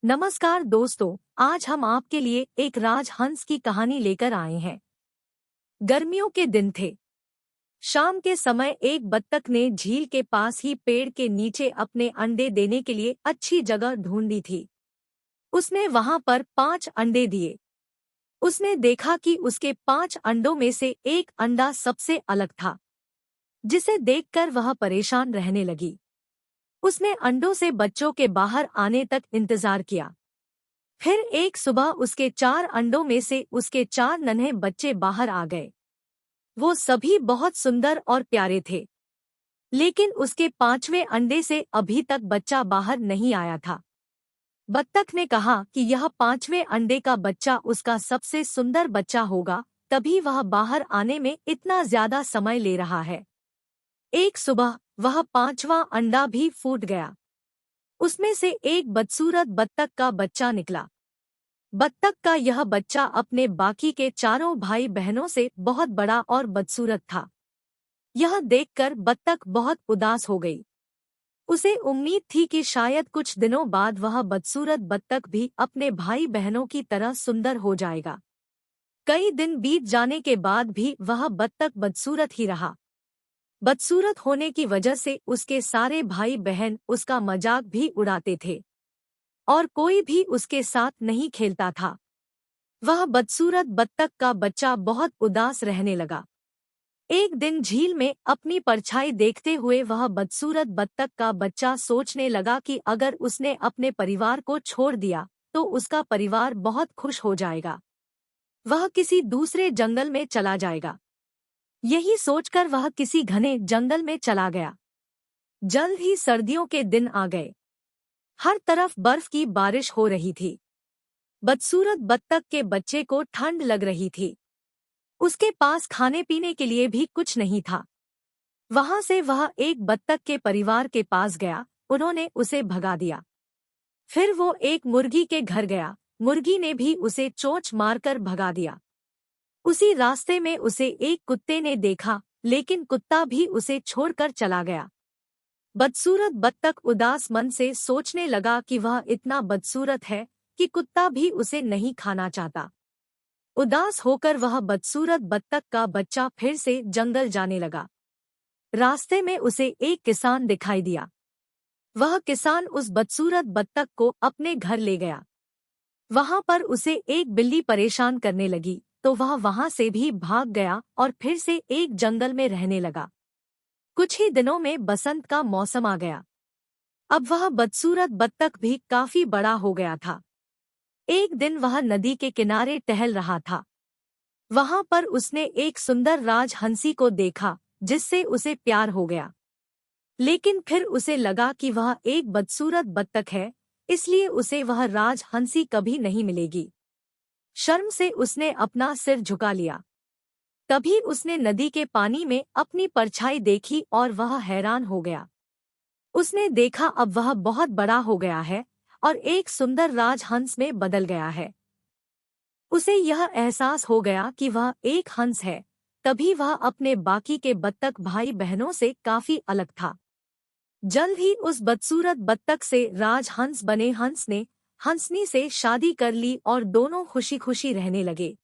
नमस्कार दोस्तों, आज हम आपके लिए एक राजहंस की कहानी लेकर आए हैं। गर्मियों के दिन थे। शाम के समय एक बत्तख ने झील के पास ही पेड़ के नीचे अपने अंडे देने के लिए अच्छी जगह ढूंढी थी। उसने वहां पर 5 अंडे दिए। उसने देखा कि उसके 5 अंडों में से एक अंडा सबसे अलग था, जिसे देखकर वह परेशान रहने लगी। उसने अंडों से बच्चों के बाहर आने तक इंतजार किया। फिर एक सुबह उसके 4 अंडों में से उसके 4 नन्हे बच्चे बाहर आ गए। वो सभी बहुत सुंदर और प्यारे थे, लेकिन उसके 5वें अंडे से अभी तक बच्चा बाहर नहीं आया था। बत्तख ने कहा कि यह 5वें अंडे का बच्चा उसका सबसे सुंदर बच्चा होगा, तभी वह बाहर आने में इतना ज्यादा समय ले रहा है। एक सुबह वह 5वां अंडा भी फूट गया। उसमें से एक बदसूरत बत्तख का बच्चा निकला। बत्तख का यह बच्चा अपने बाकी के चारों भाई बहनों से बहुत बड़ा और बदसूरत था। यह देखकर बत्तख बहुत उदास हो गई। उसे उम्मीद थी कि शायद कुछ दिनों बाद वह बदसूरत बत्तख भी अपने भाई बहनों की तरह सुंदर हो जाएगा। कई दिन बीत जाने के बाद भी वह बत्तख बदसूरत ही रहा। बदसूरत होने की वजह से उसके सारे भाई बहन उसका मजाक भी उड़ाते थे और कोई भी उसके साथ नहीं खेलता था। वह बदसूरत बत्तख का बच्चा बहुत उदास रहने लगा। एक दिन झील में अपनी परछाई देखते हुए वह बदसूरत बत्तख का बच्चा सोचने लगा कि अगर उसने अपने परिवार को छोड़ दिया तो उसका परिवार बहुत खुश हो जाएगा। वह किसी दूसरे जंगल में चला जाएगा। यही सोचकर वह किसी घने जंगल में चला गया। जल्द ही सर्दियों के दिन आ गए। हर तरफ बर्फ की बारिश हो रही थी। बदसूरत बत्तख के बच्चे को ठंड लग रही थी। उसके पास खाने पीने के लिए भी कुछ नहीं था। वहां से वह एक बत्तख के परिवार के पास गया। उन्होंने उसे भगा दिया। फिर वो एक मुर्गी के घर गया। मुर्गी ने भी उसे चोंच मारकर भगा दिया। उसी रास्ते में उसे एक कुत्ते ने देखा, लेकिन कुत्ता भी उसे छोड़कर चला गया। बदसूरत बत्तख उदास मन से सोचने लगा कि वह इतना बदसूरत है कि कुत्ता भी उसे नहीं खाना चाहता। उदास होकर वह बदसूरत बत्तख का बच्चा फिर से जंगल जाने लगा। रास्ते में उसे एक किसान दिखाई दिया। वह किसान उस बदसूरत बत्तख को अपने घर ले गया। वहां पर उसे एक बिल्ली परेशान करने लगी, तो वह वहां से भी भाग गया और फिर से एक जंगल में रहने लगा। कुछ ही दिनों में बसंत का मौसम आ गया। अब वह बदसूरत बत्तख भी काफी बड़ा हो गया था। एक दिन वह नदी के किनारे टहल रहा था। वहां पर उसने एक सुंदर राजहंसी को देखा, जिससे उसे प्यार हो गया। लेकिन फिर उसे लगा कि वह एक बदसूरत बत्तख है, इसलिए उसे वह राजहंसी कभी नहीं मिलेगी। शर्म से उसने अपना सिर झुका लिया। तभी उसने नदी के पानी में अपनी परछाई देखी और वह हैरान हो गया। उसने देखा अब वह बहुत बड़ा हो गया है और एक सुंदर राजहंस में बदल गया है। उसे यह एहसास हो गया कि वह एक हंस है। तभी वह अपने बाकी के बत्तख भाई बहनों से काफी अलग था। जल्द ही उस बदसूरत बत्तख से राजहंस बने हंस ने हंसनी से शादी कर ली और दोनों खुशी खुशी रहने लगे।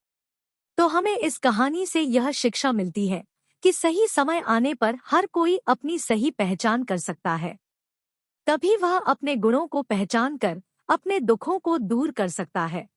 तो हमें इस कहानी से यह शिक्षा मिलती है कि सही समय आने पर हर कोई अपनी सही पहचान कर सकता है। तभी वह अपने गुणों को पहचान कर अपने दुखों को दूर कर सकता है।